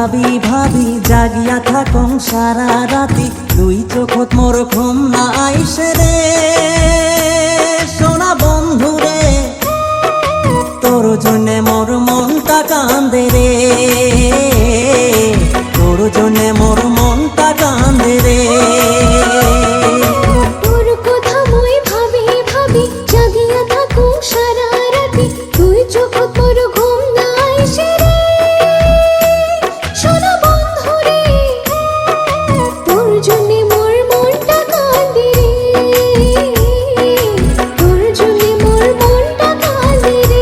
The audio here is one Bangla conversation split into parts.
ভাবি ভাবি জাগিয়া থাকং সারা রাতি, দুই চোখত মোর ঘুম না আইসে রে সোনা বন্ধু রে। তোর জন্যে মোর মনটা কান্দে রে, তোর জন্যে মোর মনটা কান্দে রে। তোর কথা মই ভাবি ভাবি জাগিয়া থাকো সারা রাতি, তুই চোখ তোর ঘুম না আইসে রে সোনা বন্ধু রে। তোর জন্যে মোর মনটা কান্দে রে, তোর জন্যে মোর মনটা কান্দে রে।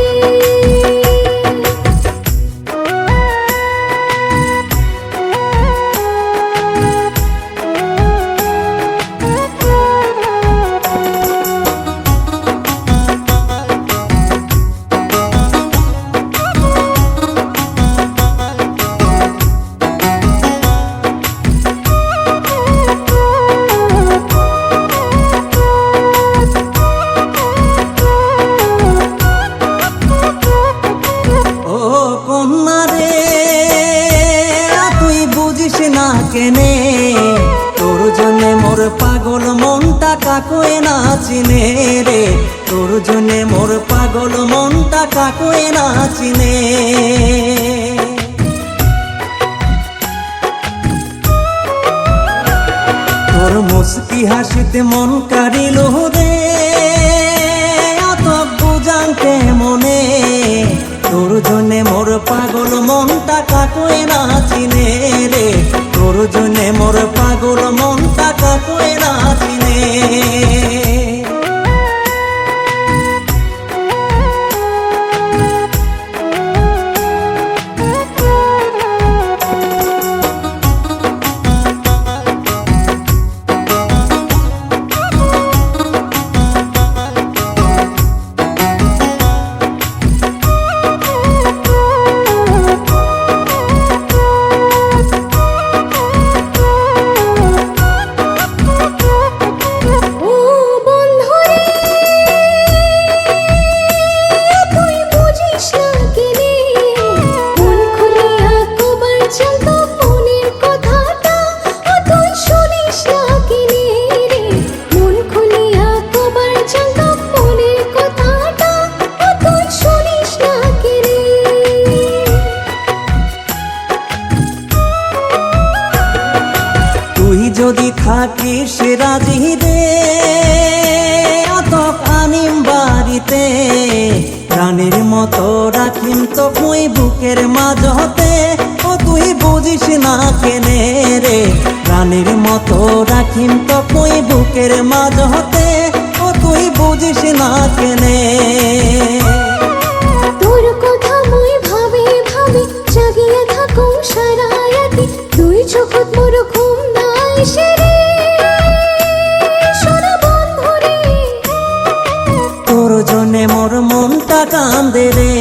কেনে তোর জন্যে মোর পাগল মনটা কাকুয়ে না চিনে রে, তোর জন্যে মোর পাগল মনটা কাকুয়ে না চিনে। তোর মুস্কি হাসিতে মন কারিল রে অত বুঝাংকে মনে, তোর জন্যে মোর পাগল মনটা কাকুয়ে না চিনে রে, তোর জন্যে মোর পাগল মনটা কাকুয়ে না চিনে। যদি থাকিস রাজি রে অতক আনিম বাড়িতে, প্রাণের মতো রাখিম তো মুই বুকের মাঝতে, ও তুই বুঝিস না কেনে রে, প্রাণের মতো রাখিম তো মুই বুকের মাঝতে, ও তুই বুঝিস না কেনে। তোর কথা মই ভাবি ভাবি জাগিয়া থাকো সারা রাতি, তুই চোখত মোর ঘুম না আইসে রে সোনা বন্ধু রে। তোর জন্যে মোর মনটা কান্দে রে।